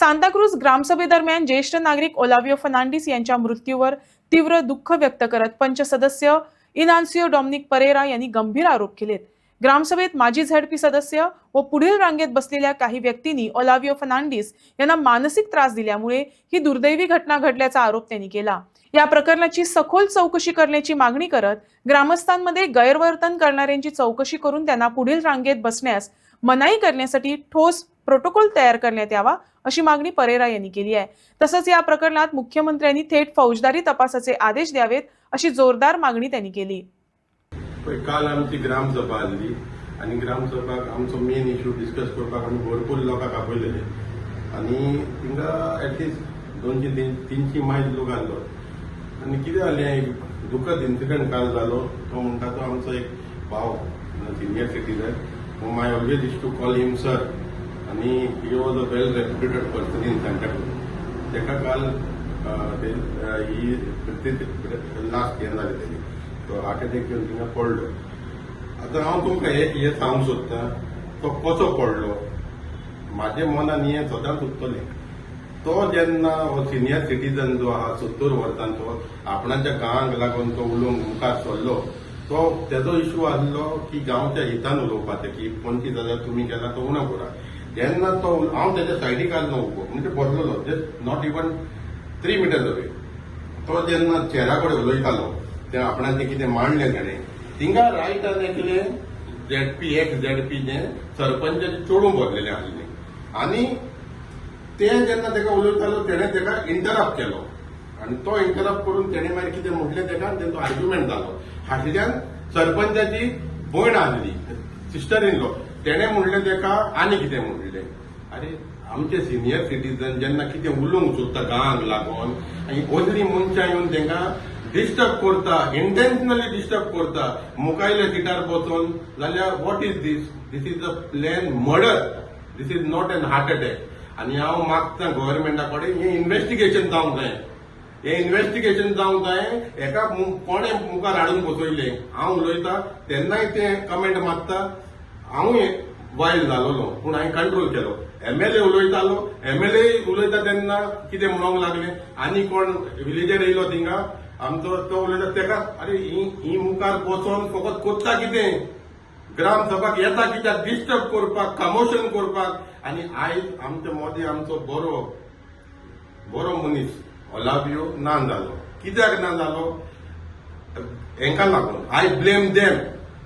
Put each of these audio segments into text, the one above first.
सांताक्रूज ग्रामसभेदरम्यान ज्येष्ठ नागरिक ओलावियो फर्नांडिस यांच्या मृत्यूवर तीव्र दुःख व्यक्त करत पंच सदस्य इनान्सियो डॉमिनिक परेरा यांनी गंभीर आरोप केलेत। ग्रामसभेत माजी झडपी सदस्य व पुढील रांगेत बसलेल्या काही व्यक्तींनी ओलावियो फर्नांडिस यांना मानसिक त्रास दिल्यामुळे ही दुर्दैवी घटना घडल्याचा आरोप त्यांनी केला। या प्रकरणाची सखोल चौकशी करण्याची मागणी करत ग्रामस्थांमध्ये गैरवर्तन करणाऱ्यांची चौकशी करून त्यांना पुढील रांगेत बसण्यास मनाई करण्यासाठी ठोस प्रोटोकॉल तयार करण्यात यावा अशी मागणी परेरा यांनी केली आहे। तसंच या प्रकरणात मुख्यमंत्र्यांनी थेट फौजदारी तपासाचे आदेश द्यावेत अशी जोरदार मागणी त्यांनी केली। काल आमची ग्रामसभा आली आणि ग्रामसभाक आमचो मेन इश्यू डिस्कस करपाक आमी भरपूर लोकांक आपयलेले आणि तिंगा एटलिस्ट 200-300 मायल लोक आलो आणि कितें जालें एक दुखद इन्सिडंट काल जालो। तो म्हणटा तो आमचो एक भाव senior citizen my always is to call him sir आणि he was a well reputed person in Santacruz. तेका काल ही लास्ट इयर जालें तेणी तो हार्ट अटॅक घेवन थिंगा पडलो। आतां हांव तुमकां हे सांगूंक सोदतां तो कसो पडलो। म्हाजे मनान हें सदांच उत्तलें तो जेन्ना हो सिनियर सिटीजन जो आहा 70 वर्सांचो आपणाच्या गांवांक लागून तो उलोवंक मुखार सरलो तो तेजो इश्यू आसलो की गांवच्या हितान उलोवपाचें की 25,000 तुमी केला तो उणो करा। जेन्ना तो हांव तेच्या सायडीक आसलो उबो म्हणजे बसलोलो just not even 3 metres away. तो जेन्ना चेरा कडेन उलयतालो ते आपणाचें कितें मांडलें तेणें थिंगा रायटान एकलें झेडपी एक्स झेडपीचें सरपंचाचें चेडूं भरलेलें आसलें आनी ते जेन्ना तेका उलयतालो तेणें तेका इंटरप्ट केलो आणि तो इंटरप्ट करून तेणें मागीर कितें म्हटलें तेका आनी तेंचो आर्ग्युमेंट जालो। फाटल्यान सरपंचाची भयण आसली सिस्टर इन लॉ तेणें म्हणलें तेका आनी कितें म्हणलें अरे आमचे सिनियर सिटीजन जेन्ना कितें उलोवंक सोदता गांवांक लागून आनी असलीं मनशां येवन तेंकां डिस्टर्ब करता इंटेन्शनली डिस्टर्ब करता मुखायल्या सिटार बसून जाल्यार what is this is a plan murder this is not an heart attack. आनी हांव मागतां गव्हर्नमेंटा कडेन हें इन्व्हेस्टिगेशन जावंक जाय। हें इन्व्हेस्टिगेशन जावंक जाय। एका कोणें मुखार हाडून बसयलें हांव उलयतां तेन्नाय तें कमेंट मागता हांवूय वायल्ड जालोलो पूण हांवें कंट्रोल केलो। एमएलए उलयतालो एमएलए उलयता तेन्ना कितें म्हणूंक लागलें आनी कोण विलेजर येयलो थिंगा आमचो तो उलयता तेका अरे ही मुखार बसोन फकत कोत्ता कितें ग्रामसभाक येता कित्याक डिस्टर्ब करपाक कमोशन करपाक। आनी आयज आमचे मोदी आमचो बरो मनीस ओलावियो ना जालो कित्याक ना जालो हेंका लागून आय ब्लेम देम।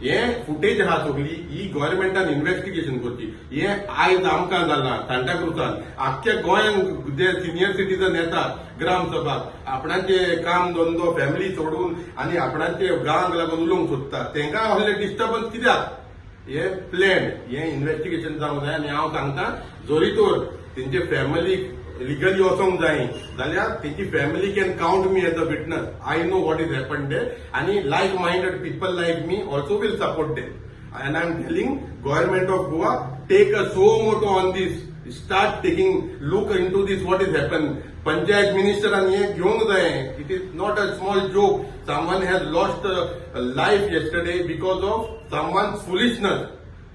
हे फुटेज आहा सगळी ही गव्हर्नमेंटान इन्व्हेस्टिगेशन करची। हे आयज आमकां जालां सांताक्रूजान आख्ख्या गोंयांत जे सिनियर सिटीजन येतात ग्रामसभाक आपणाचे काम धंदो फॅमिली सोडून आनी आपणाचे गांवांक लागून उलोवंक सोदतात तेंकां असले डिस्टर्बन्स कित्याक हे प्लॅन हे इन्व्हेस्टिगेशन जावंक जाय। आनी हांव सांगतां जोरी तोर तेंचे फॅमिलीक लिगली वचोंक जाय जाल्यार तेची family can count me as a witness. I know what is happened आनी like minded people like me also will support them and I am telling government of Goa take a suo motu on this start taking look into this what is happen. Panchayat मिनिस्टरान हें घेवंक जाय। It is not a small joke. Someone has lost life yesterday because of someone foolishness.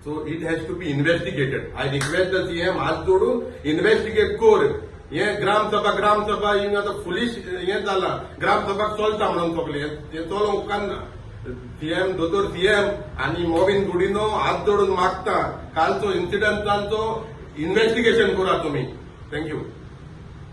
So it has to be investigated. I request the CM हात जोडून investigate कर। हे ग्रामसभा ही आतां फुलीश हें जालां ग्रामसभाक चलता म्हणून सगळें तें चलोवंक उपकारना। सीएम दोतोर सीएम आनी मोविन गुडिनो हात जोडून मागता कालचो इन्सिडंटांचो इन्व्हेस्टिगेशन करा तुमी। थँक्यू।